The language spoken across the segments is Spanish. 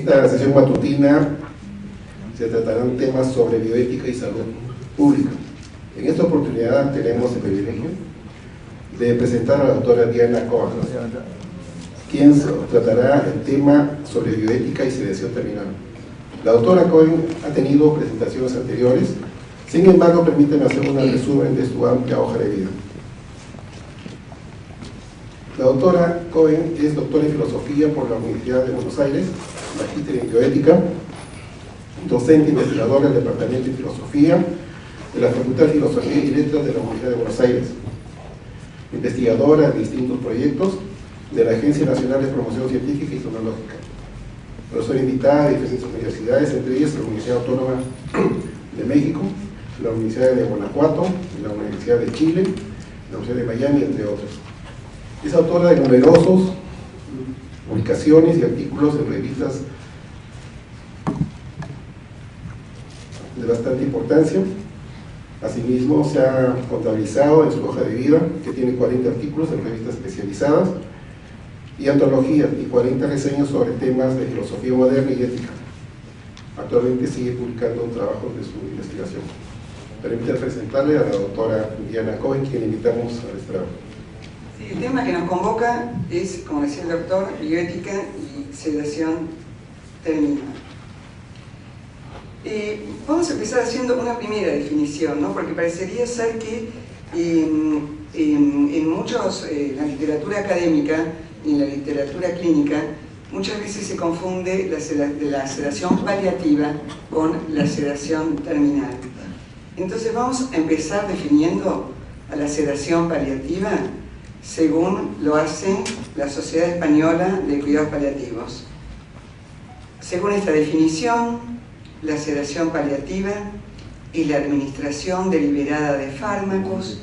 esta sesión matutina se tratarán temas sobre bioética y salud pública. En esta oportunidad tenemos el privilegio de presentar a la doctora Diana Cohen, quien tratará el tema sobre bioética y sedación terminal. La doctora Cohen ha tenido presentaciones anteriores, sin embargo, permítanme hacer un resumen de su amplia hoja de vida. La doctora Cohen es doctora en filosofía por la Universidad de Buenos Aires, magíster en bioética, docente investigadora del Departamento de Filosofía de la Facultad de Filosofía y Letras de la Universidad de Buenos Aires, investigadora de distintos proyectos de la Agencia Nacional de Promoción Científica y Tecnológica, profesora invitada de diferentes universidades, entre ellas la Universidad Autónoma de México, la Universidad de Guanajuato, la Universidad de Chile, la Universidad de Miami, entre otros. Es autora de numerosas publicaciones y artículos en revistas de bastante importancia. Asimismo, se ha contabilizado en su hoja de vida, que tiene 40 artículos en revistas especializadas y antologías y 40 reseñas sobre temas de filosofía moderna y ética. Actualmente sigue publicando trabajos de su investigación. Permítame presentarle a la doctora Diana Cohen, quien invitamos al estrado. Sí, el tema que nos convoca es, como decía el doctor, bioética y sedación terminal. Vamos a empezar haciendo una primera definición, ¿no? Porque parecería ser que en la literatura académica y en la literatura clínica muchas veces se confunde la sedación paliativa con la sedación terminal. Entonces vamos a empezar definiendo a la sedación paliativa según lo hace la Sociedad Española de Cuidados Paliativos. Según esta definición, la sedación paliativa es la administración deliberada de fármacos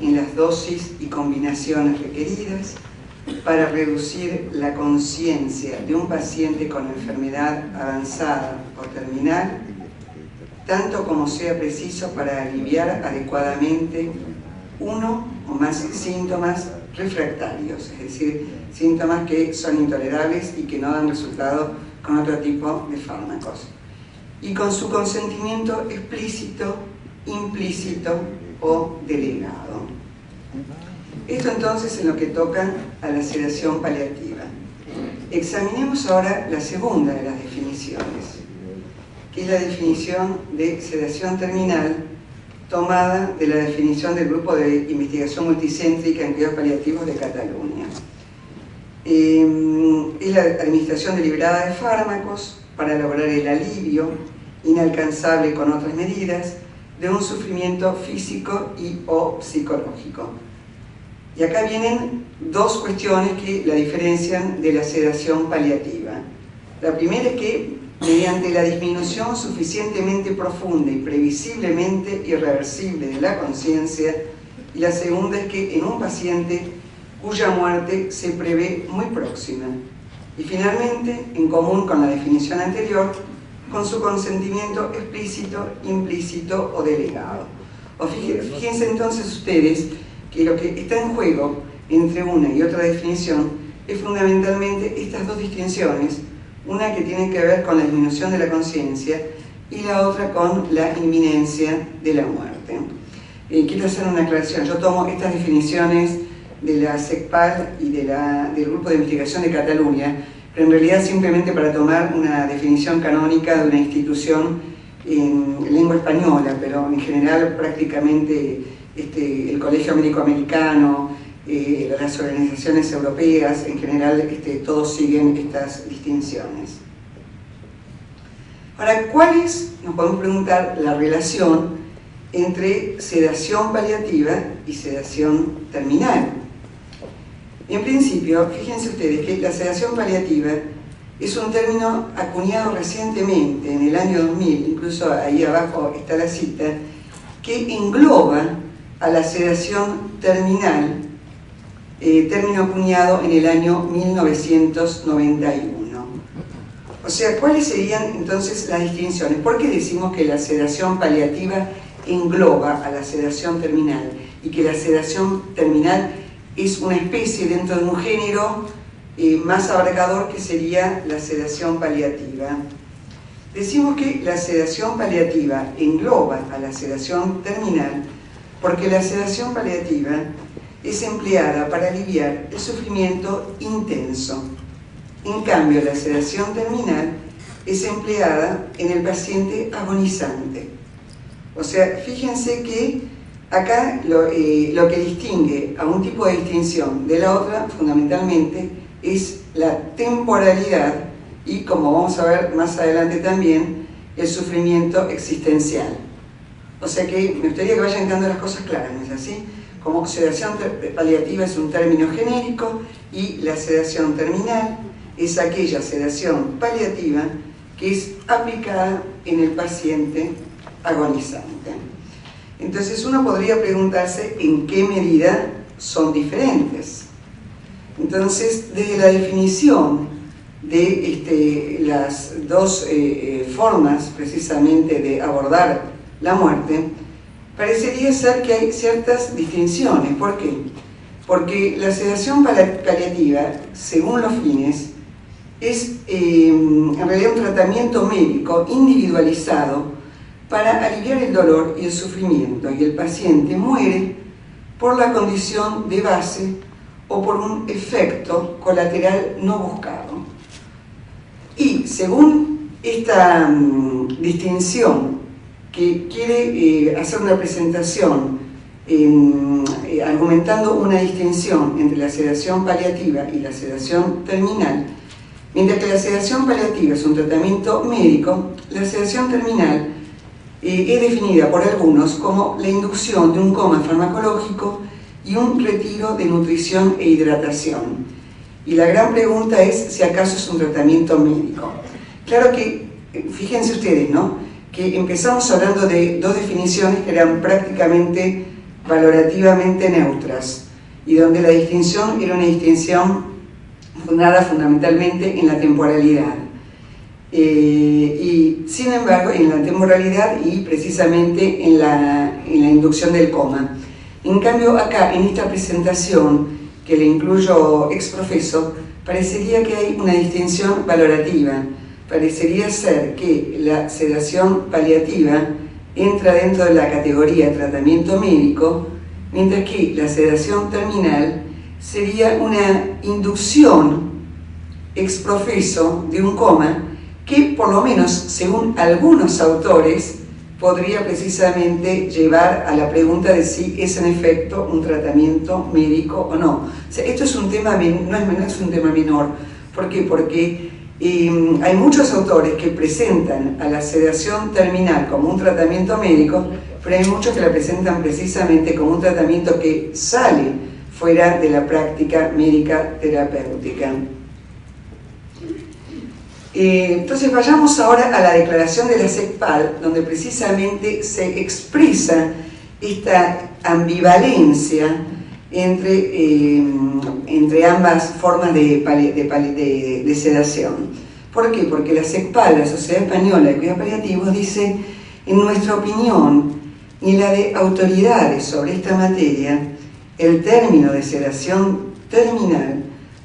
en las dosis y combinaciones requeridas para reducir la conciencia de un paciente con enfermedad avanzada o terminal, tanto como sea preciso para aliviar adecuadamente uno o más síntomas refractarios, es decir, síntomas que son intolerables y que no dan resultado con otro tipo de fármacos, y con su consentimiento explícito, implícito o delegado. Esto entonces en lo que toca a la sedación paliativa. Examinemos ahora la segunda de las definiciones, que es la definición de sedación terminal tomada de la definición del Grupo de Investigación Multicéntrica en Cuidados Paliativos de Cataluña. Es la administración deliberada de fármacos para lograr el alivio, inalcanzable con otras medidas, de un sufrimiento físico y o psicológico. Y acá vienen dos cuestiones que la diferencian de la sedación paliativa. La primera es que mediante la disminución suficientemente profunda y previsiblemente irreversible de la conciencia, y la segunda es que en un paciente cuya muerte se prevé muy próxima. Y finalmente, en común con la definición anterior, con su consentimiento explícito, implícito o delegado. Fíjense entonces ustedes que lo que está en juego entre una y otra definición es fundamentalmente estas dos distinciones, una que tiene que ver con la disminución de la conciencia y la otra con la inminencia de la muerte. Quiero hacer una aclaración. Yo tomo estas definiciones de la SECPAL y del Grupo de Investigación de Cataluña, pero en realidad simplemente para tomar una definición canónica de una institución en lengua española, pero en general prácticamente el Colegio Américo Americano, las organizaciones europeas, en general todos siguen estas distinciones. Ahora, ¿cuál es, nos podemos preguntar, la relación entre sedación paliativa y sedación terminal? En principio, fíjense ustedes que la sedación paliativa es un término acuñado recientemente, en el año 2000, incluso ahí abajo está la cita, que engloba a la sedación terminal, término acuñado en el año 1991. O sea, ¿cuáles serían entonces las distinciones? ¿Por qué decimos que la sedación paliativa engloba a la sedación terminal y que la sedación terminal es una especie dentro de un género más abarcador, que sería la sedación paliativa. Decimos que la sedación paliativa engloba a la sedación terminal porque la sedación paliativa es empleada para aliviar el sufrimiento intenso. En cambio, la sedación terminal es empleada en el paciente agonizante. O sea, fíjense que acá lo que distingue a un tipo de distinción de la otra, fundamentalmente, es la temporalidad y, como vamos a ver más adelante también, el sufrimiento existencial. O sea que me gustaría que vayan quedando las cosas claras, ¿no es así? Como sedación paliativa es un término genérico y la sedación terminal es aquella sedación paliativa que es aplicada en el paciente agonizante. Entonces uno podría preguntarse en qué medida son diferentes. Entonces, desde la definición de las dos formas precisamente de abordar la muerte, parecería ser que hay ciertas distinciones. ¿Por qué? Porque la sedación paliativa, según los fines, es en realidad un tratamiento médico individualizado para aliviar el dolor y el sufrimiento, y el paciente muere por la condición de base o por un efecto colateral no buscado. Y según esta distinción, que quiere hacer una presentación argumentando una distinción entre la sedación paliativa y la sedación terminal, mientras que la sedación paliativa es un tratamiento médico, la sedación terminal es definida por algunos como la inducción de un coma farmacológico y un retiro de nutrición e hidratación. Y la gran pregunta es si acaso es un tratamiento médico. Claro que, fíjense ustedes, ¿no?, que empezamos hablando de dos definiciones que eran prácticamente valorativamente neutras y donde la distinción era una distinción fundada fundamentalmente en la temporalidad. Y sin embargo, en la temporalidad y precisamente en la inducción del coma. En cambio, acá, en esta presentación, que le incluyo ex profeso, parecería que hay una distinción valorativa. Parecería ser que la sedación paliativa entra dentro de la categoría de tratamiento médico, mientras que la sedación terminal sería una inducción ex profeso de un coma que, por lo menos según algunos autores, podría precisamente llevar a la pregunta de si es en efecto un tratamiento médico o no. O sea, esto es un tema, no es un tema menor. ¿Por qué? Porque hay muchos autores que presentan a la sedación terminal como un tratamiento médico, pero hay muchos que la presentan precisamente como un tratamiento que sale fuera de la práctica médica terapéutica. Entonces vayamos ahora a la declaración de la SECPAL, donde precisamente se expresa esta ambivalencia entre ambas formas de sedación. ¿Por qué? Porque la SECPAL, la Sociedad Española de Cuidados Paliativos, dice: en nuestra opinión, ni la de autoridades sobre esta materia, el término de sedación terminal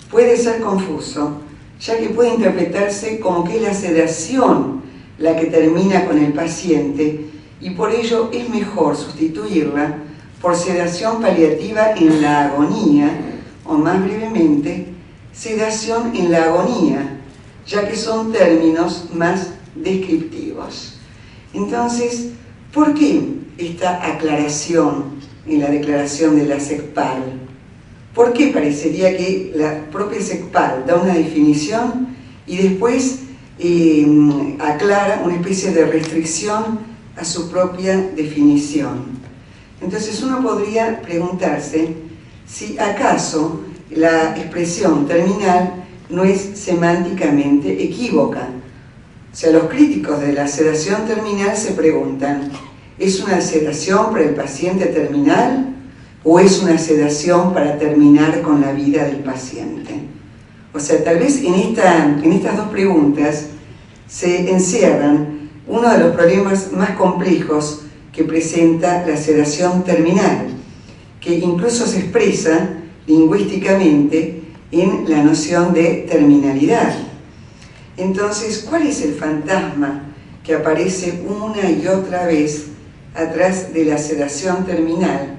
puede ser confuso, ya que puede interpretarse como que es la sedación la que termina con el paciente, y por ello es mejor sustituirla por sedación paliativa en la agonía, o más brevemente, sedación en la agonía, ya que son términos más descriptivos. Entonces, ¿por qué esta aclaración en la declaración de la SECPAL? ¿Por qué parecería que la propia SECPAL da una definición y después aclara una especie de restricción a su propia definición? Entonces uno podría preguntarse si acaso la expresión terminal no es semánticamente equívoca. O sea, los críticos de la sedación terminal se preguntan: ¿es una sedación para el paciente terminal o es una sedación para terminar con la vida del paciente? O sea, tal vez en estas dos preguntas se encierran uno de los problemas más complejos que presenta la sedación terminal, que incluso se expresa lingüísticamente en la noción de terminalidad. Entonces, ¿cuál es el fantasma que aparece una y otra vez atrás de la sedación terminal?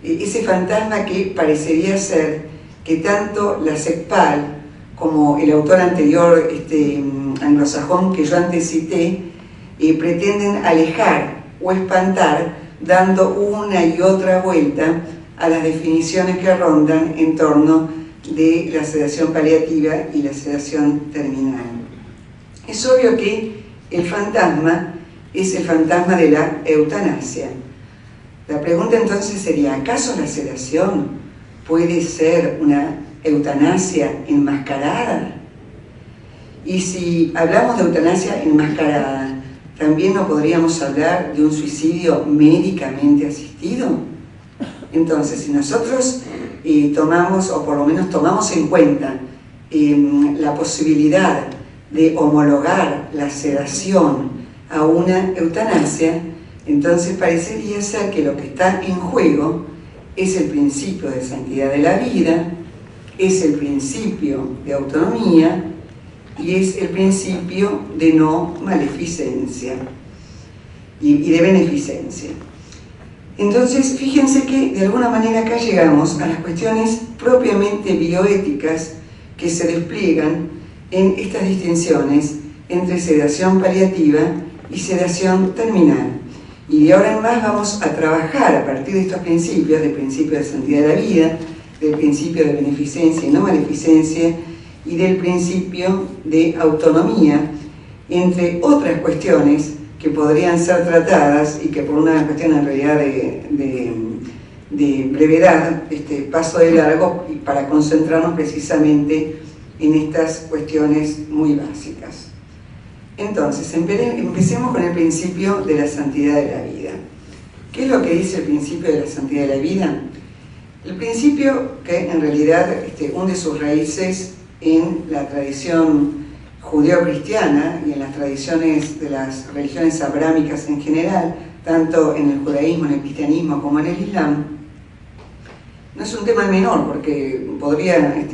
Ese fantasma que parecería ser que tanto la SECPAL como el autor anterior anglosajón que yo antes cité pretenden alejar o espantar, dando una y otra vuelta a las definiciones que rondan en torno de la sedación paliativa y la sedación terminal. Es obvio que el fantasma es el fantasma de la eutanasia. La pregunta entonces sería, ¿acaso la sedación puede ser una eutanasia enmascarada? Y si hablamos de eutanasia enmascarada, ¿también no podríamos hablar de un suicidio médicamente asistido? Entonces, si nosotros tomamos, o por lo menos tomamos en cuenta la posibilidad de homologar la sedación a una eutanasia, entonces parecería ser que lo que está en juego es el principio de santidad de la vida, es el principio de autonomía y es el principio de no maleficencia y de beneficencia. Entonces, fíjense que de alguna manera acá llegamos a las cuestiones propiamente bioéticas que se despliegan en estas distinciones entre sedación paliativa y sedación terminal. Y de ahora en más vamos a trabajar a partir de estos principios, del principio de santidad de la vida, del principio de beneficencia y no maleficencia, y del principio de autonomía, entre otras cuestiones que podrían ser tratadas y que por una cuestión en realidad de brevedad paso de largo para concentrarnos precisamente en estas cuestiones muy básicas. Entonces, empecemos con el principio de la santidad de la vida. ¿Qué es lo que dice el principio de la santidad de la vida? El principio que en realidad hunde sus raíces en la tradición judeo-cristiana y en las tradiciones de las religiones abrámicas en general, tanto en el judaísmo, en el cristianismo como en el islam, no es un tema menor, porque podría,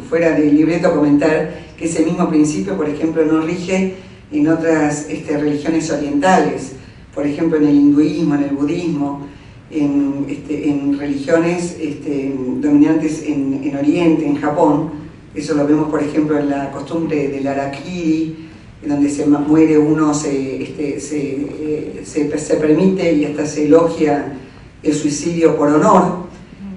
fuera de libreto, comentar que ese mismo principio, por ejemplo, no rige en otras religiones orientales, por ejemplo en el hinduismo, en el budismo, en religiones dominantes en Oriente, en Japón. Eso lo vemos, por ejemplo, en la costumbre del harakiri, en donde se muere uno, se permite y hasta se elogia el suicidio por honor.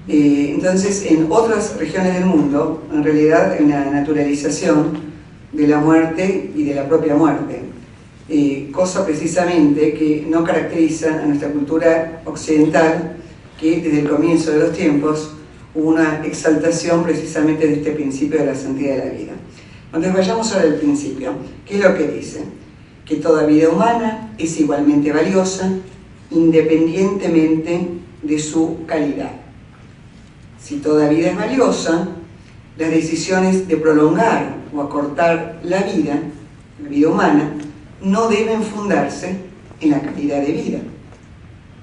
Entonces, en otras regiones del mundo, en realidad hay una naturalización de la muerte y de la propia muerte, cosa precisamente que no caracteriza a nuestra cultura occidental, que desde el comienzo de los tiempos hubo una exaltación precisamente de este principio de la santidad de la vida. Entonces vayamos ahora al principio. ¿Qué es lo que dice? Que toda vida humana es igualmente valiosa, independientemente de su calidad. Si toda vida es valiosa, las decisiones de prolongar o acortar la vida humana, no deben fundarse en la calidad de vida.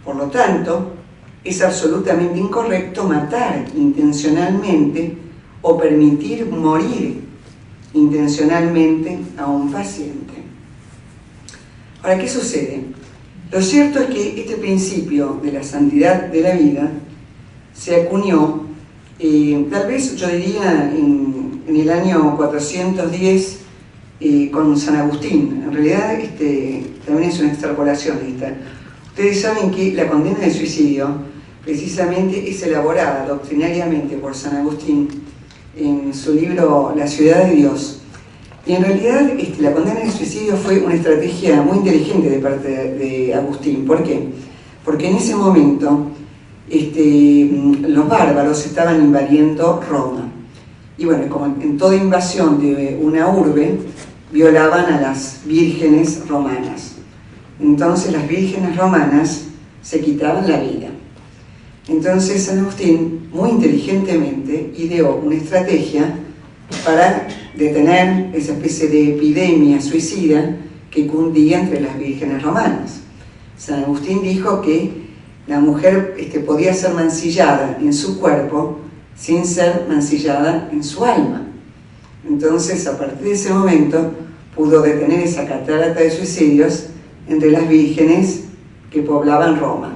Por lo tanto, es absolutamente incorrecto matar intencionalmente o permitir morir intencionalmente a un paciente. Ahora, ¿qué sucede? Lo cierto es que este principio de la santidad de la vida se acuñó, tal vez yo diría en el año 410 con San Agustín. En realidad también es una extrapolación esta. Ustedes saben que la condena de suicidio precisamente es elaborada doctrinariamente por San Agustín en su libro La ciudad de Dios. Y en realidad la condena de suicidio fue una estrategia muy inteligente de parte de Agustín. ¿Por qué? Porque en ese momento los bárbaros estaban invadiendo Roma. Y bueno, como en toda invasión de una urbe, violaban a las vírgenes romanas. Entonces las vírgenes romanas se quitaban la vida. Entonces San Agustín, muy inteligentemente, ideó una estrategia para detener esa especie de epidemia suicida que cundía entre las vírgenes romanas. San Agustín dijo que la mujer podía ser mancillada en su cuerpo sin ser mancillada en su alma. Entonces, a partir de ese momento, pudo detener esa catarata de suicidios entre las vírgenes que poblaban Roma.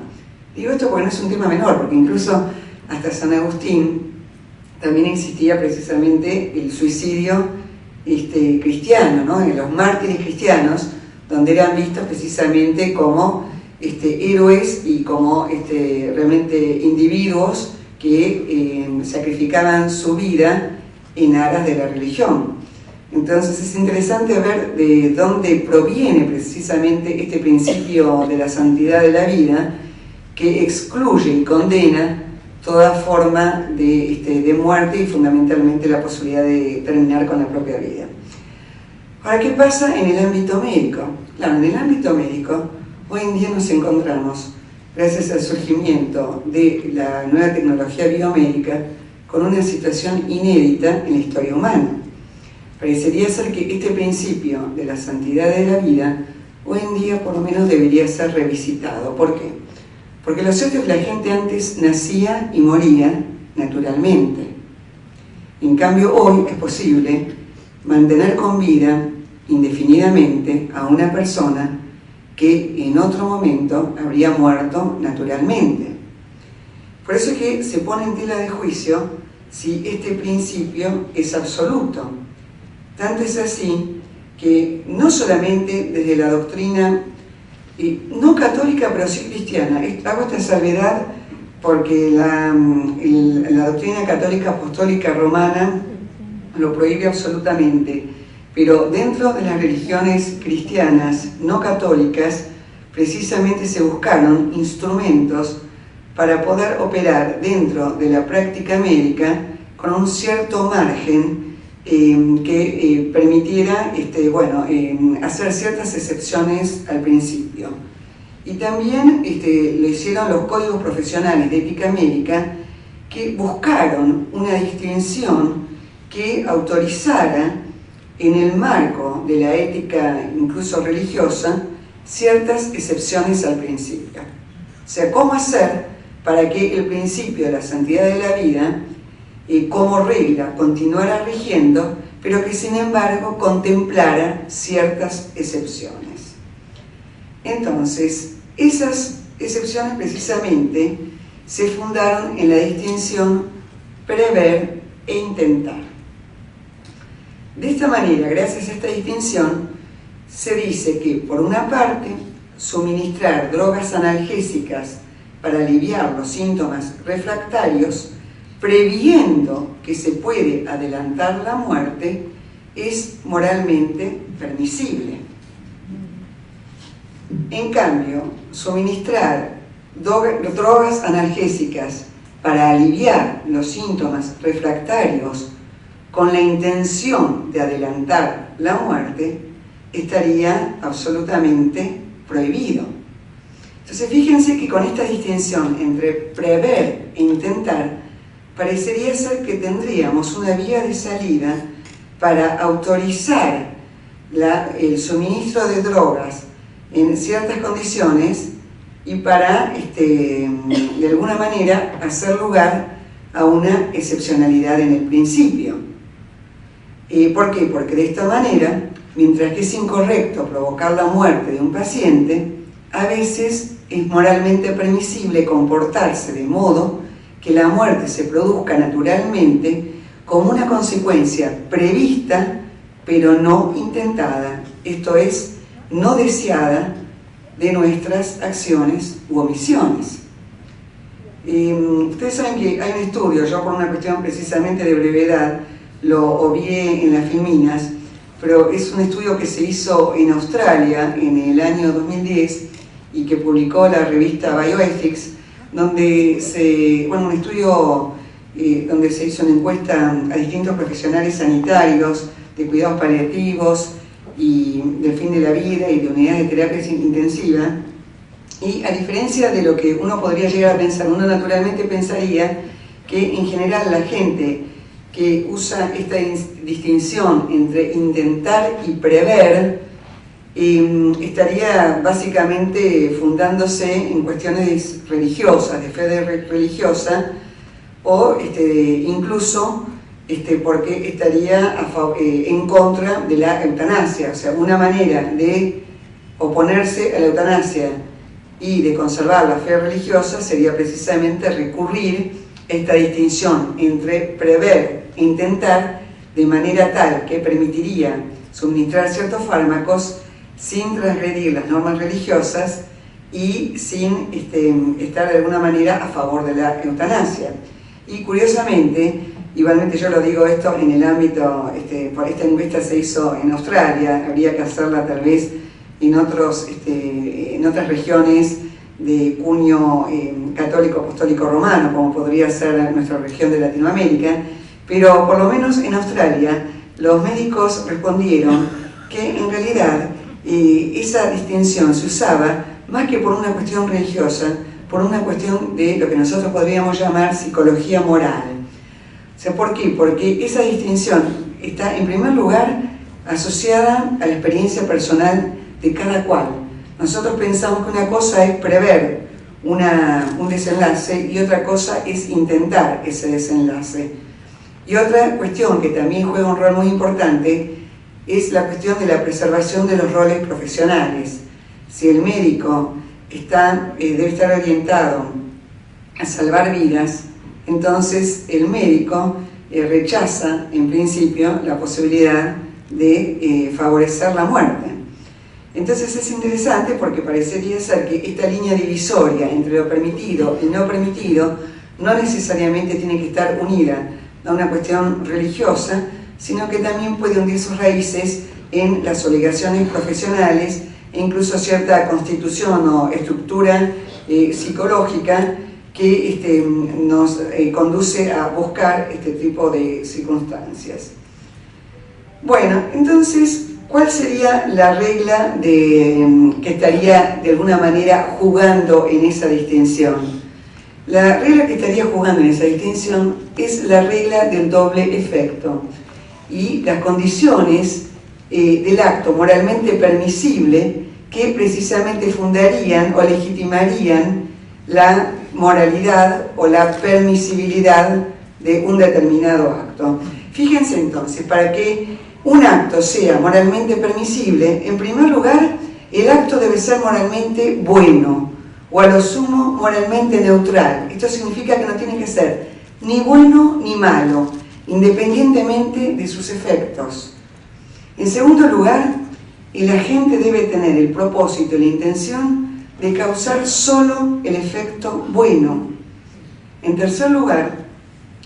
Digo esto porque no es un tema menor, porque incluso hasta San Agustín también existía precisamente el suicidio cristiano, ¿no? En los mártires cristianos, donde eran vistos precisamente como héroes y como realmente individuos que sacrificaban su vida en aras de la religión. Entonces es interesante ver de dónde proviene precisamente este principio de la santidad de la vida, que excluye y condena toda forma de muerte y fundamentalmente la posibilidad de terminar con la propia vida. Ahora, ¿qué pasa en el ámbito médico? Claro, en el ámbito médico hoy en día nos encontramos, gracias al surgimiento de la nueva tecnología biomédica, con una situación inédita en la historia humana. Parecería ser que este principio de la santidad de la vida hoy en día por lo menos debería ser revisitado. ¿Por qué? Porque lo cierto es que la gente antes nacía y moría naturalmente. En cambio, hoy es posible mantener con vida indefinidamente a una persona que en otro momento habría muerto naturalmente. Por eso es que se pone en tela de juicio si este principio es absoluto. Tanto es así que no solamente desde la doctrina no católica, pero sí cristiana, hago esta salvedad porque la doctrina católica apostólica romana lo prohíbe absolutamente, pero dentro de las religiones cristianas no católicas precisamente se buscaron instrumentos para poder operar dentro de la práctica médica con un cierto margen que permitiera hacer ciertas excepciones al principio. Y también lo hicieron los códigos profesionales de ética médica, que buscaron una distinción que autorizara en el marco de la ética incluso religiosa ciertas excepciones al principio. O sea, cómo hacer para que el principio de la santidad de la vida como regla continuara rigiendo, pero que sin embargo contemplara ciertas excepciones. Entonces, esas excepciones precisamente se fundaron en la distinción prever e intentar. De esta manera, gracias a esta distinción, se dice que, por una parte, suministrar drogas analgésicas para aliviar los síntomas refractarios, previendo que se puede adelantar la muerte, es moralmente permisible. En cambio, suministrar drogas analgésicas para aliviar los síntomas refractarios con la intención de adelantar la muerte estaría absolutamente prohibido. Entonces, fíjense que con esta distinción entre prever e intentar, parecería ser que tendríamos una vía de salida para autorizar el suministro de drogas en ciertas condiciones y para, de alguna manera, hacer lugar a una excepcionalidad en el principio. ¿Por qué? Porque de esta manera, mientras que es incorrecto provocar la muerte de un paciente, a veces es moralmente permisible comportarse de modo que la muerte se produzca naturalmente como una consecuencia prevista, pero no intentada, esto es, no deseada de nuestras acciones u omisiones. Ustedes saben que hay un estudio, yo por una cuestión precisamente de brevedad lo obvié en las filminas, pero es un estudio que se hizo en Australia en el año 2010 y que publicó la revista Bioethics, donde un estudio donde se hizo una encuesta a distintos profesionales sanitarios de cuidados paliativos y del fin de la vida y de unidades de terapia intensiva. Y a diferencia de lo que uno podría llegar a pensar, uno naturalmente pensaría que en general la gente que usa esta distinción entre intentar y prever estaría básicamente fundándose en cuestiones religiosas, de fe religiosa, o incluso porque estaría en contra de la eutanasia. O sea, una manera de oponerse a la eutanasia y de conservar la fe religiosa sería precisamente recurrir a esta distinción entre prever e intentar, de manera tal que permitiría suministrar ciertos fármacos sin transgredir las normas religiosas y sin estar de alguna manera a favor de la eutanasia. Y curiosamente, igualmente yo lo digo esto en el ámbito, por esta encuesta se hizo en Australia, habría que hacerla tal vez en otras regiones de cuño católico apostólico romano, como podría ser nuestra región de Latinoamérica, pero por lo menos en Australia los médicos respondieron que en realidad esa distinción se usaba más que por una cuestión religiosa, por una cuestión de lo que nosotros podríamos llamar psicología moral. O sea, ¿por qué? Porque esa distinción está en primer lugar asociada a la experiencia personal de cada cual. Nosotros pensamos que una cosa es prever un desenlace y otra cosa es intentar ese desenlace. Y otra cuestión que también juega un rol muy importante es la cuestión de la preservación de los roles profesionales. Si el médico debe estar orientado a salvar vidas, entonces el médico rechaza en principio la posibilidad de favorecer la muerte. Entonces es interesante porque parecería ser que esta línea divisoria entre lo permitido y no permitido no necesariamente tiene que estar unida a una cuestión religiosa, sino que también puede hundir sus raíces en las obligaciones profesionales e incluso cierta constitución o estructura psicológica que nos conduce a buscar este tipo de circunstancias. Bueno, entonces, ¿cuál sería la regla que estaría de alguna manera jugando en esa distinción? La regla que estaría jugando en esa distinción es la regla del doble efecto y las condiciones del acto moralmente permisible que precisamente fundarían o legitimarían la moralidad o la permisibilidad de un determinado acto. Fíjense entonces, para que un acto sea moralmente permisible, en primer lugar, el acto debe ser moralmente bueno, o a lo sumo moralmente neutral. Esto significa que no tiene que ser ni bueno ni malo, independientemente de sus efectos. En segundo lugar, el agente debe tener el propósito y la intención de causar solo el efecto bueno. En tercer lugar,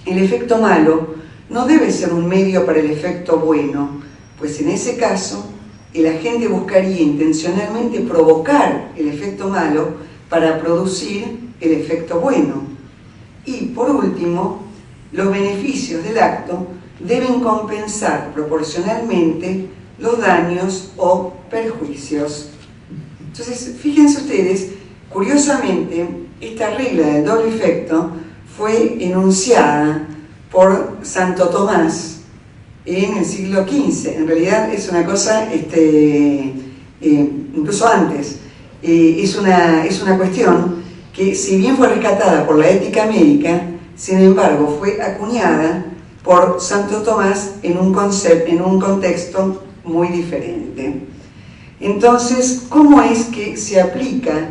el efecto malo no debe ser un medio para el efecto bueno, pues en ese caso el agente buscaría intencionalmente provocar el efecto malo para producir el efecto bueno. Y por último, los beneficios del acto deben compensar proporcionalmente los daños o perjuicios. Entonces, fíjense ustedes, curiosamente, esta regla del doble efecto fue enunciada por Santo Tomás en el siglo XV. En realidad es una cosa, incluso antes, es una cuestión que, si bien fue rescatada por la ética médica, sin embargo fue acuñada por Santo Tomás en un contexto muy diferente. Entonces, ¿cómo es que se aplica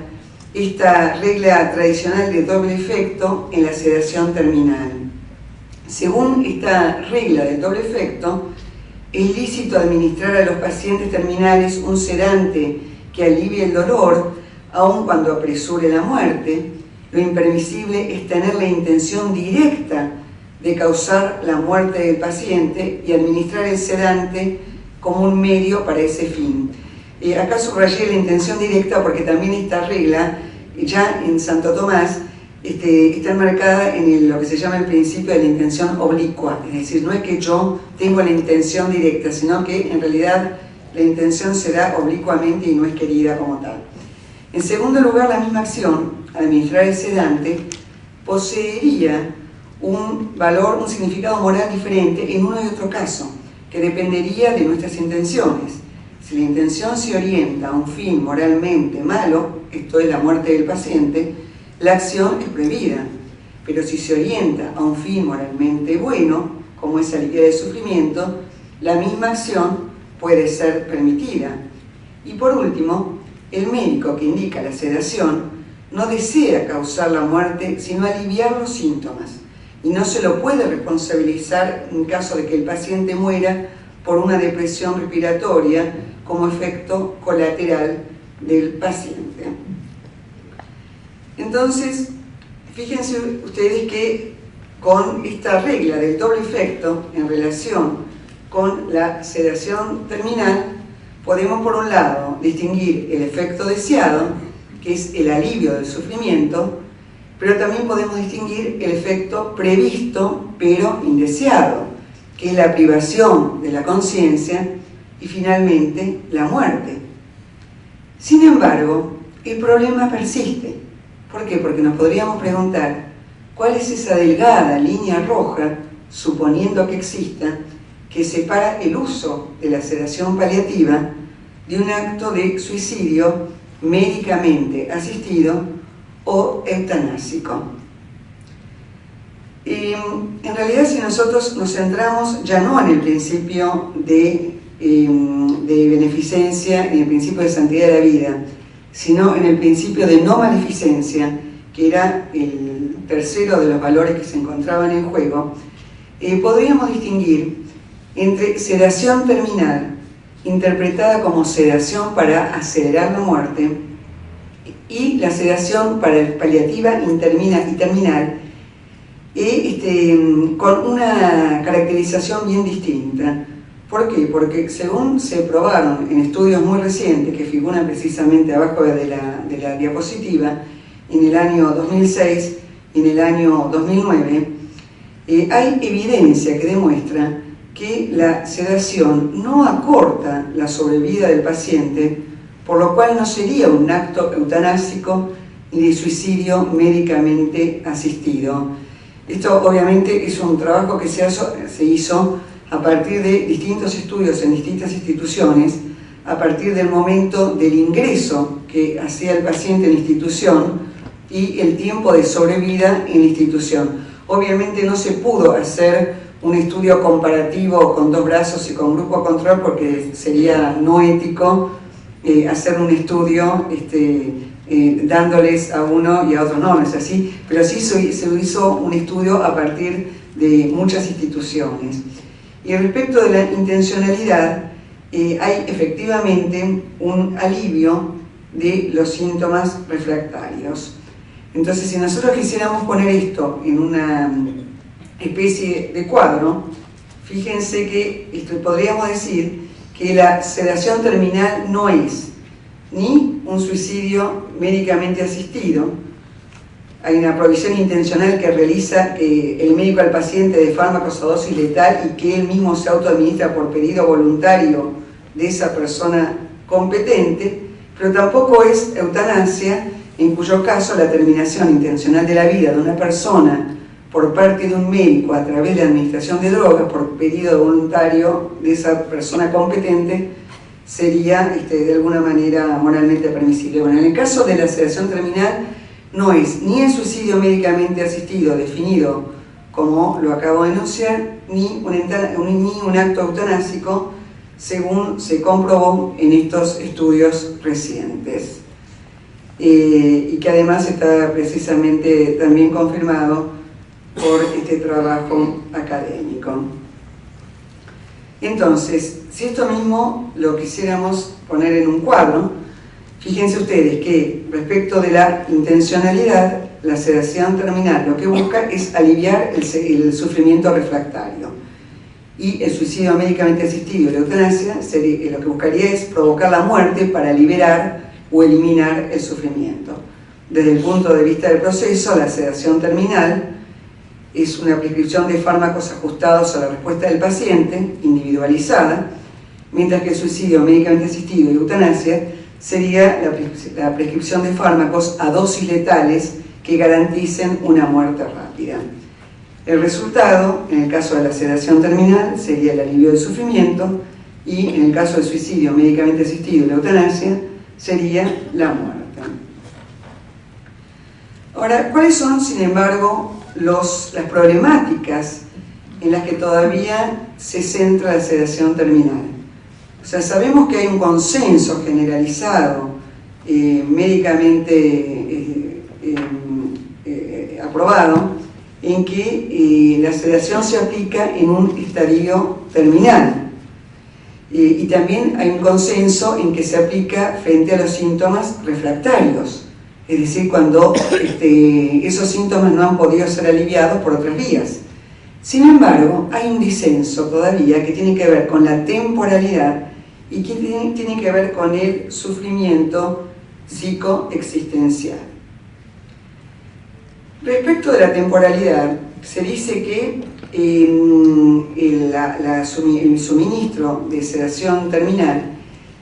esta regla tradicional de doble efecto en la sedación terminal? Según esta regla del doble efecto, es lícito administrar a los pacientes terminales un sedante que alivie el dolor, aun cuando apresure la muerte. Lo impermisible es tener la intención directa de causar la muerte del paciente y administrar el sedante como un medio para ese fin. Acá subrayé la intención directa porque también esta regla, ya en Santo Tomás, está enmarcada en lo que se llama el principio de la intención oblicua. Es decir, no es que yo tengo la intención directa, sino que en realidad la intención se da oblicuamente y no es querida como tal. En segundo lugar, la misma acción, administrar el sedante, poseería un valor, un significado moral diferente en uno y otro caso, que dependería de nuestras intenciones. Si la intención se orienta a un fin moralmente malo, esto es la muerte del paciente, la acción es prohibida. pero si se orienta a un fin moralmente bueno, como es aliviar el sufrimiento, la misma acción puede ser permitida. Y por último, el médico que indica la sedación no desea causar la muerte, sino aliviar los síntomas, y no se lo puede responsabilizar en caso de que el paciente muera por una depresión respiratoria como efecto colateral del paciente. Entonces, fíjense ustedes que con esta regla del doble efecto en relación con la sedación terminal, podemos por un lado distinguir el efecto deseado, que es el alivio del sufrimiento, pero también podemos distinguir el efecto previsto pero indeseado, que es la privación de la conciencia y finalmente la muerte. Sin embargo, el problema persiste. ¿Por qué? Porque nos podríamos preguntar cuál es esa delgada línea roja, suponiendo que exista, que separa el uso de la sedación paliativa de un acto de suicidio médicamente asistido o eutanásico. En realidad, si nosotros nos centramos ya no en el principio de beneficencia, en el principio de santidad de la vida, sino en el principio de no maleficencia, que era el tercero de los valores que se encontraban en juego, podríamos distinguir entre sedación terminal, interpretada como sedación para acelerar la muerte, y la sedación paliativa y terminal, con una caracterización bien distinta. ¿Por qué? Porque según se probaron en estudios muy recientes, que figuran precisamente abajo de la diapositiva, en el año 2006 y en el año 2009, hay evidencia que demuestra que la sedación no acorta la sobrevida del paciente, por lo cual no sería un acto eutanásico ni de suicidio médicamente asistido. Esto obviamente es un trabajo que se hizo a partir de distintos estudios en distintas instituciones, a partir del momento del ingreso que hacía el paciente en la institución y el tiempo de sobrevida en la institución. Obviamente no se pudo hacer un estudio comparativo con 2 brazos y con grupo control porque sería no ético hacer un estudio dándoles a uno y a otro no es así, pero sí se hizo un estudio a partir de muchas instituciones. Y respecto de la intencionalidad, hay efectivamente un alivio de los síntomas refractarios. Entonces, si nosotros quisiéramos poner esto en una especie de cuadro, fíjense que podríamos decir que la sedación terminal no es ni un suicidio médicamente asistido. Hay una provisión intencional que realiza el médico al paciente de fármacos a dosis letal y que él mismo se autoadministra por pedido voluntario de esa persona competente, pero tampoco es eutanasia, en cuyo caso la terminación intencional de la vida de una persona por parte de un médico a través de la administración de drogas por pedido voluntario de esa persona competente sería de alguna manera moralmente permisible. Bueno, en el caso de la sedación terminal no es ni el suicidio médicamente asistido definido como lo acabo de enunciar, ni un acto eutanásico según se comprobó en estos estudios recientes. Y que además está precisamente también confirmado por este trabajo académico. Entonces, si esto mismo lo quisiéramos poner en un cuadro, fíjense ustedes que respecto de la intencionalidad, la sedación terminal lo que busca es aliviar el sufrimiento refractario, y el suicidio médicamente asistido y la eutanasia lo que buscaría es provocar la muerte para liberar o eliminar el sufrimiento. Desde el punto de vista del proceso, la sedación terminal es una prescripción de fármacos ajustados a la respuesta del paciente, individualizada, mientras que el suicidio médicamente asistido y eutanasia sería la prescripción de fármacos a dosis letales que garanticen una muerte rápida. El resultado, en el caso de la sedación terminal, sería el alivio del sufrimiento, y en el caso del suicidio médicamente asistido y la eutanasia, sería la muerte. Ahora, ¿cuáles son, sin embargo, las problemáticas en las que todavía se centra la sedación terminal. O sea, sabemos que hay un consenso generalizado, médicamente aprobado, en que la sedación se aplica en un estadio terminal. Y también hay un consenso en que se aplica frente a los síntomas refractarios, es decir, cuando esos síntomas no han podido ser aliviados por otras vías. Sin embargo, hay un disenso todavía que tiene que ver con la temporalidad y que tiene que ver con el sufrimiento psicoexistencial. Respecto de la temporalidad, se dice que el suministro de sedación terminal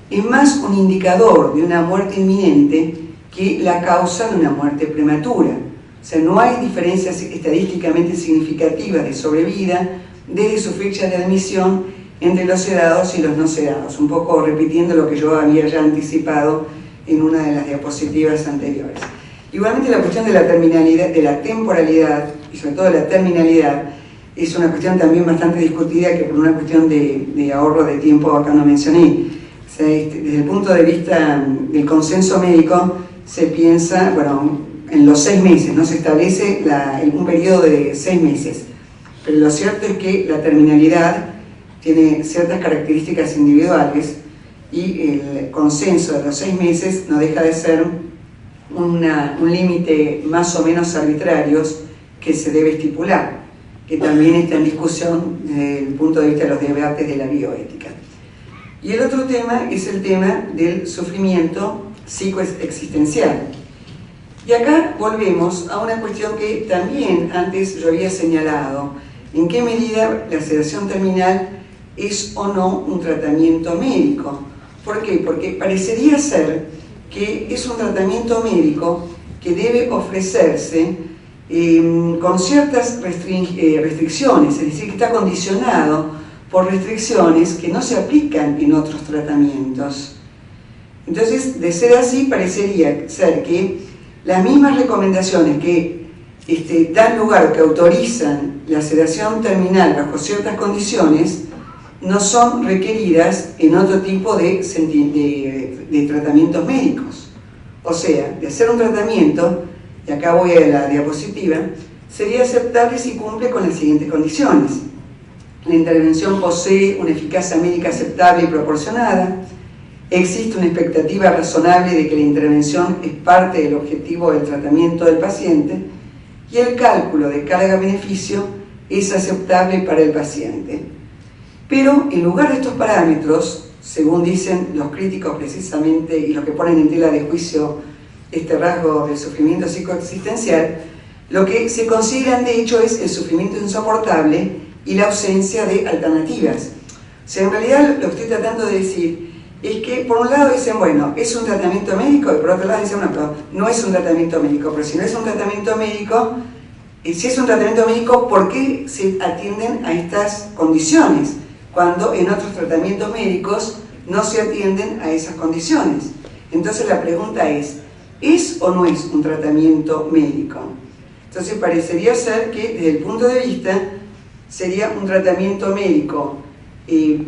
es más un indicador de una muerte inminente que la causa de una muerte prematura. O sea, no hay diferencias estadísticamente significativas de sobrevida desde su fecha de admisión entre los sedados y los no sedados, un poco repitiendo lo que yo había ya anticipado en una de las diapositivas anteriores. Igualmente la cuestión de la terminalidad, de la temporalidad y sobre todo de la terminalidad es una cuestión también bastante discutida, que por una cuestión de ahorro de tiempo acá no mencioné. O sea, desde el punto de vista del consenso médico se piensa, bueno, en los 6 meses, no se establece un periodo de 6 meses, pero lo cierto es que la terminalidad tiene ciertas características individuales y el consenso de los 6 meses no deja de ser un límite más o menos arbitrario que se debe estipular, que también está en discusión desde el punto de vista de los debates de la bioética. Y el otro tema es el tema del sufrimiento psicoexistencial. Y acá volvemos a una cuestión que también antes yo había señalado: en qué medida la sedación terminal es o no un tratamiento médico. ¿Por qué? Porque parecería ser que es un tratamiento médico que debe ofrecerse con ciertas restricciones, es decir, que está condicionado por restricciones que no se aplican en otros tratamientos. Entonces, de ser así, parecería ser que las mismas recomendaciones que dan lugar o que autorizan la sedación terminal bajo ciertas condiciones no son requeridas en otro tipo de tratamientos médicos. O sea, de hacer un tratamiento, y acá voy a la diapositiva, sería aceptable si cumple con las siguientes condiciones: la intervención posee una eficacia médica aceptable y proporcionada, existe una expectativa razonable de que la intervención es parte del objetivo del tratamiento del paciente, y el cálculo de carga-beneficio es aceptable para el paciente. Pero en lugar de estos parámetros, según dicen los críticos precisamente y los que ponen en tela de juicio este rasgo del sufrimiento psicoexistencial, lo que se consideran de hecho es el sufrimiento insoportable y la ausencia de alternativas. O sea, en realidad lo que estoy tratando de decir es que por un lado dicen, bueno, es un tratamiento médico, y por otro lado dicen, bueno, no es un tratamiento médico, pero si no es un tratamiento médico, si es un tratamiento médico, ¿por qué se atienden a estas condiciones? Cuando en otros tratamientos médicos no se atienden a esas condiciones. Entonces la pregunta es o no es un tratamiento médico? Entonces parecería ser que desde el punto de vista sería un tratamiento médico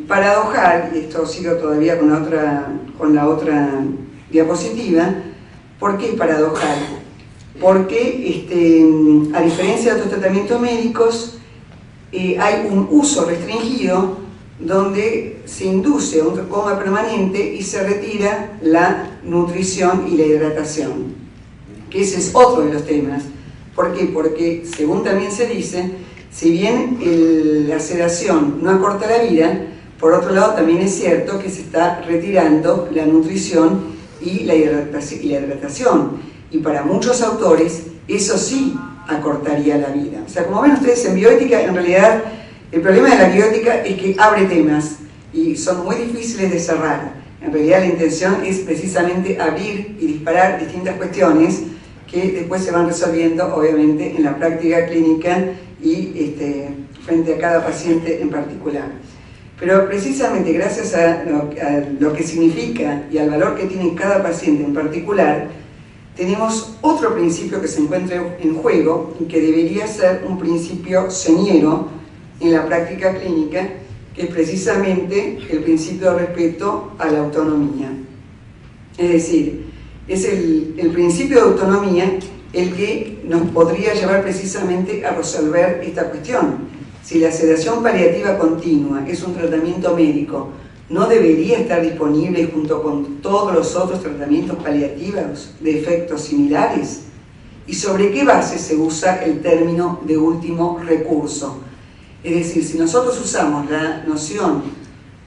paradojal, y esto sigo todavía con la otra diapositiva. ¿Por qué paradojal? Porque a diferencia de otros tratamientos médicos, hay un uso restringido donde se induce a un coma permanente y se retira la nutrición y la hidratación, que ese es otro de los temas. ¿Por qué? Porque, según también se dice, si bien la sedación no acorta la vida, por otro lado también es cierto que se está retirando la nutrición y la hidratación, y para muchos autores eso sí acortaría la vida. O sea, como ven ustedes, en bioética, en realidad el problema de la bioética es que abre temas y son muy difíciles de cerrar. En realidad la intención es precisamente abrir y disparar distintas cuestiones que después se van resolviendo obviamente en la práctica clínica y frente a cada paciente en particular. Pero precisamente gracias a lo que significa y al valor que tiene cada paciente en particular, tenemos otro principio que se encuentra en juego y que debería ser un principio señero en la práctica clínica, que es precisamente el principio de respeto a la autonomía. Es decir, es el principio de autonomía el que nos podría llevar precisamente a resolver esta cuestión. Si la sedación paliativa continua es un tratamiento médico, ¿no debería estar disponible junto con todos los otros tratamientos paliativos de efectos similares? ¿Y sobre qué base se usa el término de último recurso? Es decir, si nosotros usamos la noción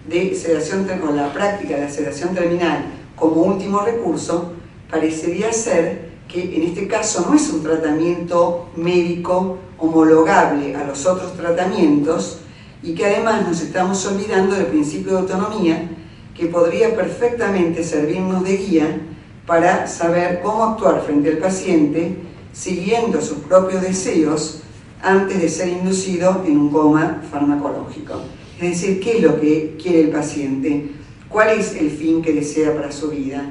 de sedación o la práctica de la sedación terminal como último recurso, parecería ser que en este caso no es un tratamiento médico homologable a los otros tratamientos, y que además nos estamos olvidando del principio de autonomía, que podría perfectamente servirnos de guía para saber cómo actuar frente al paciente siguiendo sus propios deseos antes de ser inducido en un coma farmacológico. Es decir, ¿qué es lo que quiere el paciente? ¿Cuál es el fin que desea para su vida?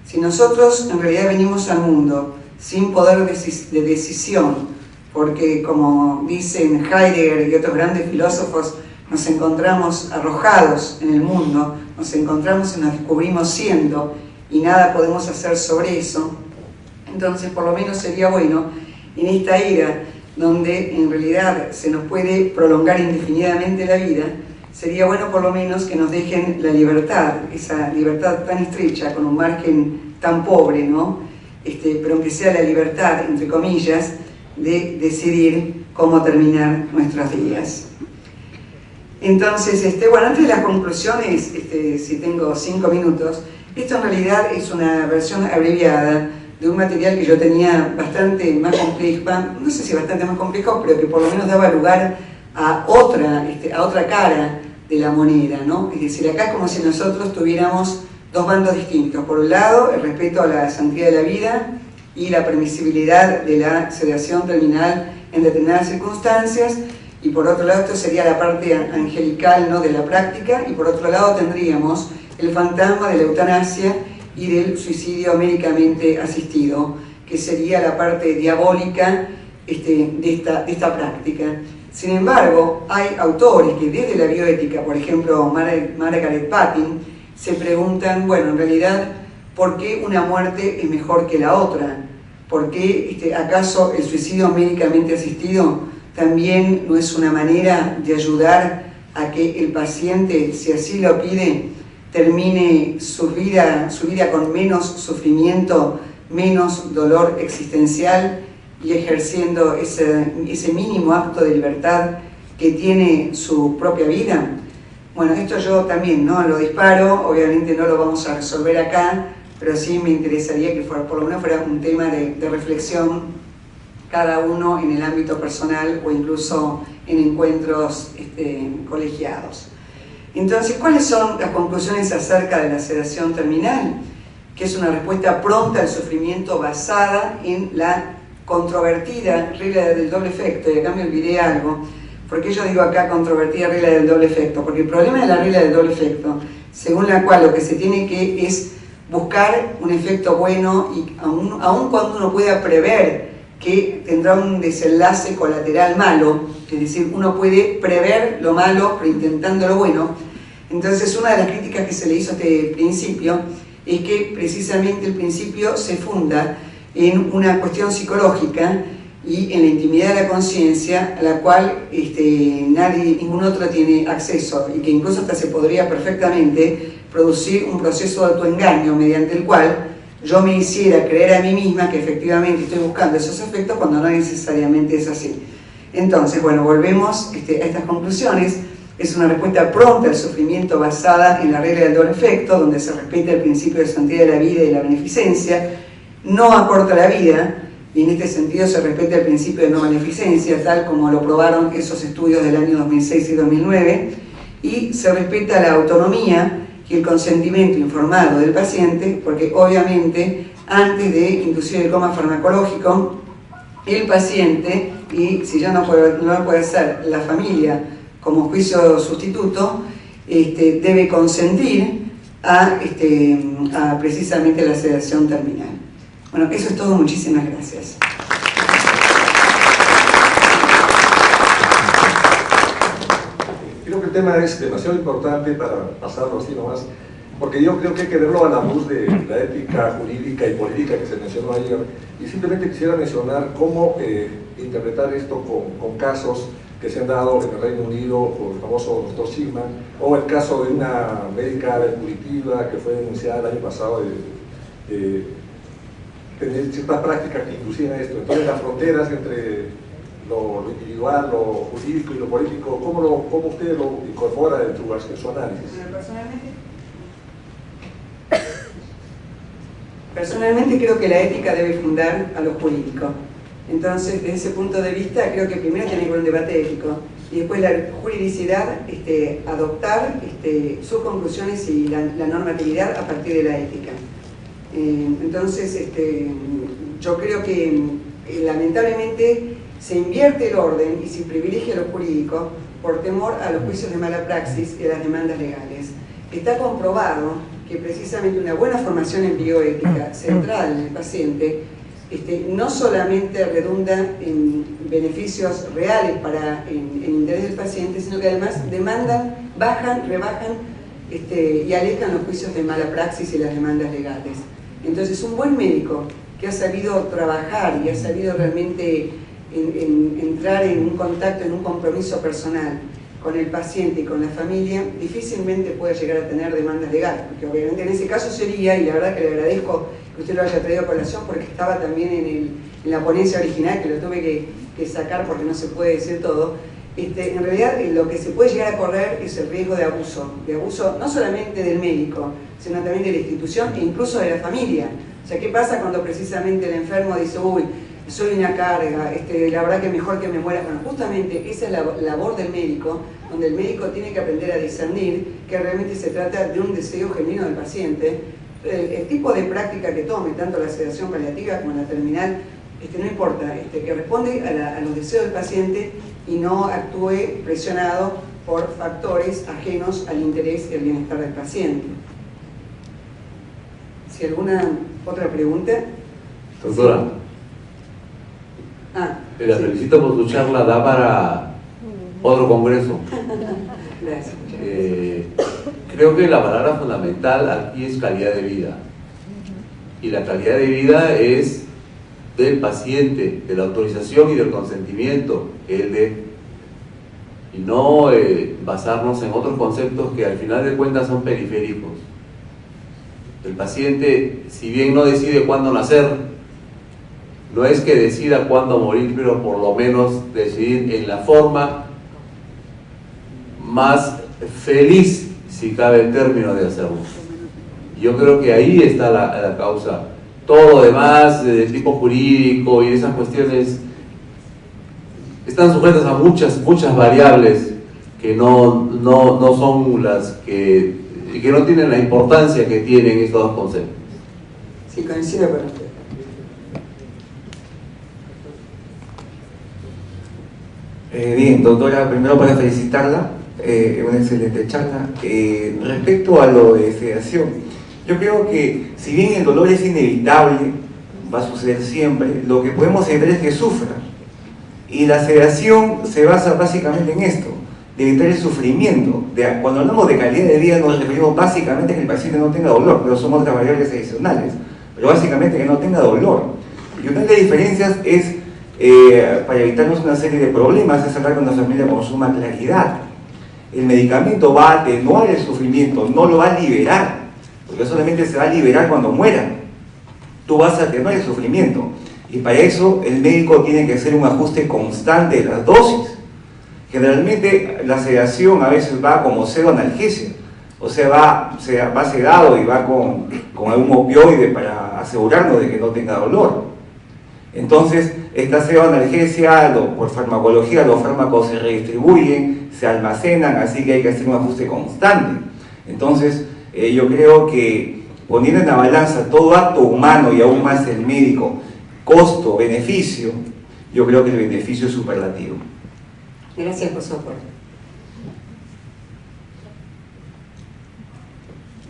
Si nosotros en realidad venimos al mundo sin poder de decisión, porque como dicen Heidegger y otros grandes filósofos, nos encontramos arrojados en el mundo, nos encontramos y nos descubrimos siendo, y nada podemos hacer sobre eso, entonces por lo menos sería bueno, en esta era donde en realidad se nos puede prolongar indefinidamente la vida, sería bueno por lo menos que nos dejen la libertad, esa libertad tan estrecha, con un margen tan pobre, ¿no? Pero aunque sea la libertad, entre comillas, de decidir cómo terminar nuestros días. Entonces, bueno, antes de las conclusiones, si tengo 5 minutos, esto en realidad es una versión abreviada de un material que yo tenía bastante más complejo, no sé si bastante más complejo, pero que por lo menos daba lugar a otra cara de la moneda, ¿no? Es decir, acá es como si nosotros tuviéramos dos bandos distintos. Por un lado, el respeto a la santidad de la vida y la permisibilidad de la sedación terminal en determinadas circunstancias, y por otro lado esto sería la parte angelical, ¿no?, de la práctica, y por otro lado tendríamos el fantasma de la eutanasia y del suicidio médicamente asistido, que sería la parte diabólica de esta práctica. Sin embargo, hay autores que desde la bioética, por ejemplo Margaret Patin, se preguntan, bueno, en realidad, ¿por qué una muerte es mejor que la otra? ¿Por qué acaso el suicidio médicamente asistido también no es una manera de ayudar a que el paciente, si así lo pide, termine su vida con menos sufrimiento, menos dolor existencial y ejerciendo ese mínimo acto de libertad que tiene su propia vida? Bueno, esto yo también no lo disparo, obviamente no lo vamos a resolver acá, pero sí me interesaría que por lo menos fuera un tema de reflexión, cada uno en el ámbito personal o incluso en encuentros colegiados. Entonces, ¿cuáles son las conclusiones acerca de la sedación terminal? Que es una respuesta pronta al sufrimiento basada en la controvertida regla del doble efecto, y acá me olvidé algo. ¿Por qué yo digo acá controvertida regla del doble efecto? Porque el problema de la regla del doble efecto, según la cual lo que se tiene que es buscar un efecto bueno, y aun cuando uno pueda prever que tendrá un desenlace colateral malo, es decir, uno puede prever lo malo pero intentando lo bueno. Entonces, una de las críticas que se le hizo a este principio es que precisamente el principio se funda en una cuestión psicológica y en la intimidad de la conciencia, a la cual ningún otro tiene acceso, y que incluso hasta se podría perfectamente producir un proceso de autoengaño mediante el cual yo me hiciera creer a mí misma que efectivamente estoy buscando esos efectos cuando no necesariamente es así. Entonces, bueno, volvemos a estas conclusiones. Es una respuesta pronta al sufrimiento basada en la regla del doble efecto, donde se respeta el principio de santidad de la vida y de la beneficencia, no acorta la vida, y en este sentido se respeta el principio de no maleficencia, tal como lo probaron esos estudios del año 2006 y 2009, y se respeta la autonomía y el consentimiento informado del paciente, porque obviamente antes de inducir el coma farmacológico, el paciente, y si ya no lo puede hacer la familia como juicio sustituto, debe consentir a precisamente la sedación terminal. Bueno, eso es todo. Muchísimas gracias. Creo que el tema es demasiado importante para pasarlo así nomás, porque yo creo que hay que verlo a la luz de la ética jurídica y política que se mencionó ayer, y simplemente quisiera mencionar cómo interpretar esto con casos que se han dado en el Reino Unido por el famoso Dr. Sigman, o el caso de una médica de Curitiba que fue denunciada el año pasado de tener ciertas prácticas que inducían a esto. Entonces las fronteras entre lo individual, lo jurídico y lo político, ¿cómo usted lo incorpora en su análisis? Personalmente creo que la ética debe fundar a lo jurídico. Entonces, desde ese punto de vista, creo que primero tiene que haber un debate ético y después la juridicidad, adoptar sus conclusiones y la normatividad a partir de la ética. Entonces, yo creo que lamentablemente se invierte el orden y se privilegia lo jurídico por temor a los juicios de mala praxis y a las demandas legales. Está comprobado que precisamente una buena formación en bioética centrada en el paciente no solamente redunda en beneficios reales en interés del paciente, sino que además demandan, rebajan y alejan los juicios de mala praxis y las demandas legales. Entonces, un buen médico que ha sabido trabajar y ha sabido realmente entrar en un contacto, en un compromiso personal con el paciente y con la familia, difícilmente puede llegar a tener demandas legales, porque obviamente en ese caso sería, y la verdad que le agradezco que usted lo haya traído a colación, porque estaba también en la ponencia original, que lo tuve que sacar porque no se puede decir todo. En realidad lo que se puede llegar a correr es el riesgo de abuso no solamente del médico, sino también de la institución e incluso de la familia. O sea, ¿qué pasa cuando precisamente el enfermo dice, uy, soy una carga, la verdad que mejor que me muera? Bueno, justamente esa es la labor del médico, donde el médico tiene que aprender a discernir que realmente se trata de un deseo genuino del paciente. El tipo de práctica que tome, tanto la sedación paliativa como la terminal, no importa, que responde a los deseos del paciente y no actúe presionado por factores ajenos al interés y al bienestar del paciente. ¿Si alguna otra pregunta? Doctora, la felicito por su charla, da para otro congreso. Gracias. Creo que la palabra fundamental aquí es calidad de vida. Y la calidad de vida es del paciente, de la autorización y del consentimiento que él dé. Y no basarnos en otros conceptos que al final de cuentas son periféricos. El paciente, si bien no decide cuándo nacer, no es que decida cuándo morir, pero por lo menos decidir en la forma más feliz, si cabe el término, de hacerlo. Yo creo que ahí está la causa. Todo lo demás, de tipo jurídico y esas cuestiones, están sujetas a muchas variables que no son las que no tienen la importancia que tienen estos dos conceptos. Sí, coincido con usted. Bien, doctora, primero para felicitarla, una excelente charla. Respecto a lo de sedación, yo creo que si bien el dolor es inevitable, va a suceder siempre, lo que podemos evitar es que sufra. Y la sedación se basa básicamente en esto, de evitar el sufrimiento. Cuando hablamos de calidad de vida nos referimos básicamente a que el paciente no tenga dolor, pero son otras variables adicionales, pero básicamente que no tenga dolor. Y una de las diferencias es, para evitarnos una serie de problemas, es hablar con la familia con suma claridad. El medicamento va a atenuar el sufrimiento, no lo va a liberar, porque solamente se va a liberar cuando muera. Tú vas a atenuar el sufrimiento, y para eso el médico tiene que hacer un ajuste constante de las dosis. Generalmente la sedación a veces va como pseudoanalgesia, o sea, va sedado y va con algún opioide para asegurarnos de que no tenga dolor. Entonces, esta pseudoanalgesia, por farmacología, los fármacos se redistribuyen, se almacenan, así que hay que hacer un ajuste constante. Entonces, yo creo que poniendo en la balanza todo acto humano y aún más el médico, costo, beneficio, yo creo que el beneficio es superlativo. Gracias por su aporte.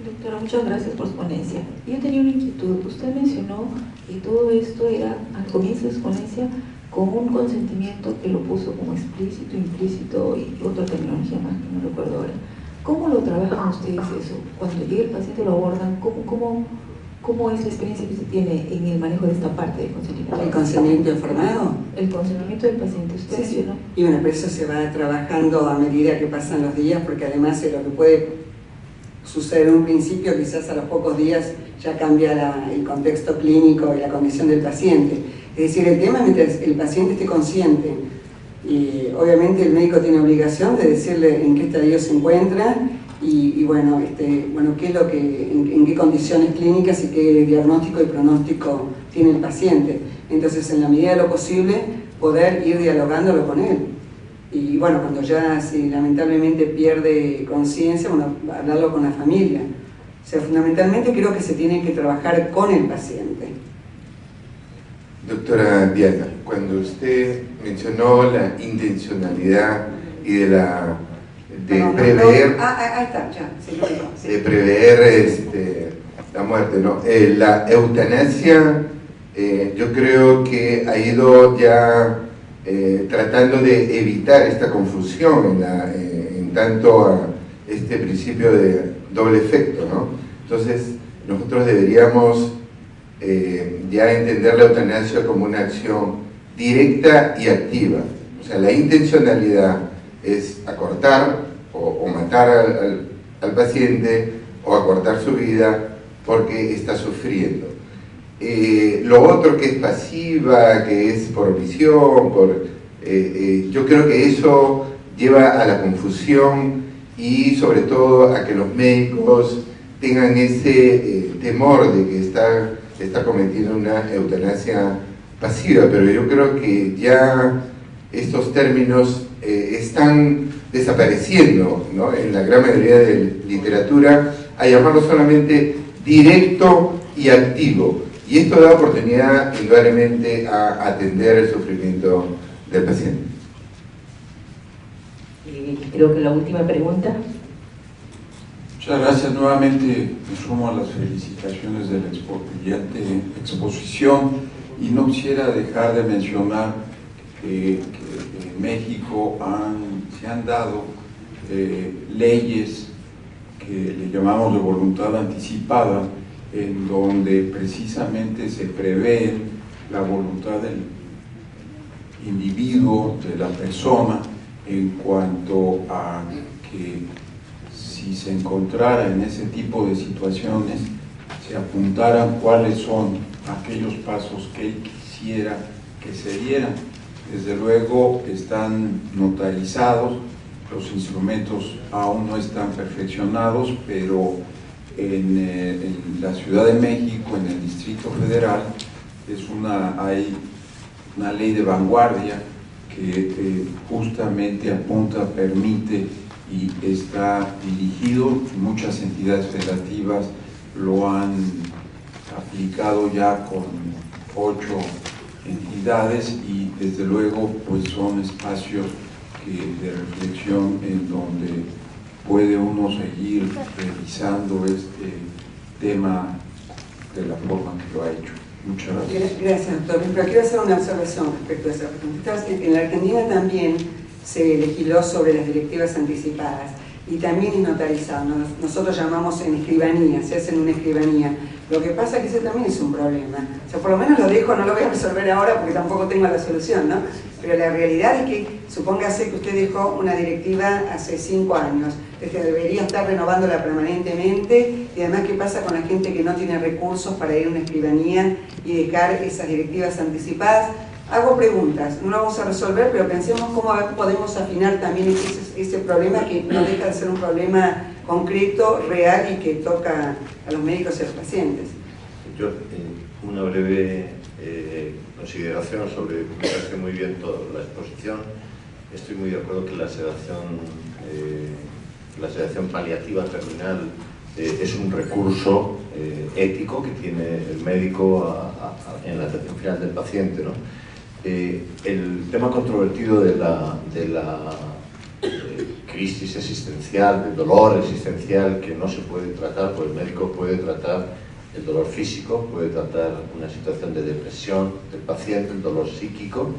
Doctora, muchas gracias por su ponencia. Yo tenía una inquietud. Usted mencionó que todo esto era, al comienzo de su ponencia, con un consentimiento que lo puso como explícito, implícito y otra terminología más que no recuerdo ahora. ¿Cómo lo trabajan ustedes eso? Cuando llega el paciente lo abordan, ¿cómo es la experiencia que se tiene en el manejo de esta parte del consentimiento? ¿El consentimiento informado? El consentimiento del paciente, usted mencionó. Y bueno, pero eso se va trabajando a medida que pasan los días, porque además de lo que puede suceder en un principio, quizás a los pocos días ya cambia el contexto clínico y la condición del paciente. Es decir, el tema es mientras el paciente esté consciente. Y obviamente el médico tiene obligación de decirle en qué estadio se encuentra y bueno, qué es lo que, en qué condiciones clínicas y qué diagnóstico y pronóstico tiene el paciente. Entonces, en la medida de lo posible, poder ir dialogándolo con él. Y bueno, cuando ya lamentablemente pierde conciencia, bueno, hablarlo con la familia. O sea, fundamentalmente creo que se tiene que trabajar con el paciente. Doctora Diana, cuando usted mencionó la intencionalidad y de prever, ahí está, ya, sí, sí. de prever la muerte, ¿no? La eutanasia, yo creo que ha ido ya tratando de evitar esta confusión en tanto a este principio de doble efecto, ¿no? Entonces, nosotros deberíamos ya entender la eutanasia como una acción directa y activa. O sea, la intencionalidad es acortar o matar al paciente o acortar su vida porque está sufriendo. Lo otro que es pasiva, que es por omisión, yo creo que eso lleva a la confusión y sobre todo a que los médicos tengan ese temor de que está cometiendo una eutanasia pasiva, pero yo creo que ya estos términos están desapareciendo, ¿no? En la gran mayoría de literatura, a llamarlo solamente directo y activo. Y esto da oportunidad, indudablemente, a atender el sufrimiento del paciente. Creo que la última pregunta. Muchas gracias. Nuevamente me sumo a las felicitaciones de la brillante exposición y no quisiera dejar de mencionar que en México se han dado leyes que le llamamos de voluntad anticipada, en donde precisamente se prevé la voluntad del individuo, de la persona, en cuanto a que si se encontrara en ese tipo de situaciones, se apuntaran cuáles son aquellos pasos que él quisiera que se dieran. Desde luego están notarizados, los instrumentos aún no están perfeccionados, pero en la Ciudad de México, en el Distrito Federal, hay una ley de vanguardia que justamente apunta, permite y está dirigido. Muchas entidades federativas lo han aplicado ya con 8 entidades y desde luego pues son espacios de reflexión en donde puede uno seguir revisando este tema de la forma que lo ha hecho. Muchas gracias. Gracias, doctor. Pero quiero hacer una observación respecto a esa pregunta. En la Argentina también se legisló sobre las directivas anticipadas y también es notarizado. Nosotros llamamos en escribanía, se hace en una escribanía. Lo que pasa es que ese también es un problema. O sea, por lo menos lo dejo, no lo voy a resolver ahora porque tampoco tengo la solución, ¿no? Pero la realidad es que, supóngase que usted dejó una directiva hace 5 años, entonces debería estar renovándola permanentemente, y además, ¿qué pasa con la gente que no tiene recursos para ir a una escribanía y dejar esas directivas anticipadas? Hago preguntas, no lo vamos a resolver, pero pensemos cómo podemos afinar también ese problema que no deja de ser un problema concreto, real y que toca a los médicos y a los pacientes. Yo, una breve consideración sobre, me parece muy bien toda la exposición. Estoy muy de acuerdo que la sedación paliativa terminal es un recurso ético que tiene el médico en la atención final del paciente, ¿no? El tema controvertido de la crisis existencial, del dolor existencial que no se puede tratar, pues el médico puede tratar el dolor físico, puede tratar una situación de depresión del paciente, el dolor psíquico,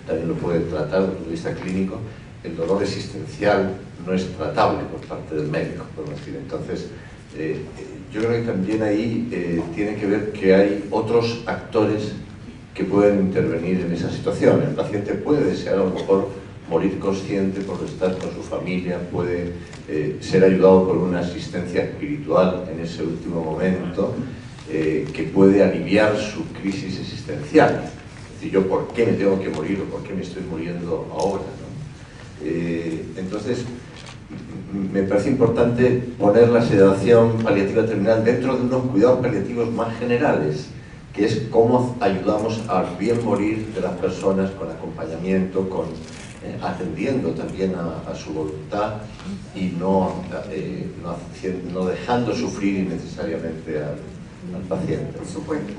también lo puede tratar desde el punto de vista clínico. El dolor existencial no es tratable por parte del médico, podemos decir. Entonces, yo creo que también ahí tiene que ver que hay otros actores que pueden intervenir en esa situación. El paciente puede desear a lo mejor morir consciente por estar con su familia, puede ser ayudado por una asistencia espiritual en ese último momento que puede aliviar su crisis existencial. Es decir, yo por qué me tengo que morir o por qué me estoy muriendo ahora, ¿no? Entonces, me parece importante poner la sedación paliativa terminal dentro de unos cuidados paliativos más generales, que es cómo ayudamos al bien morir de las personas con acompañamiento, con atendiendo también a su voluntad y no dejando sufrir innecesariamente al paciente. Por supuesto.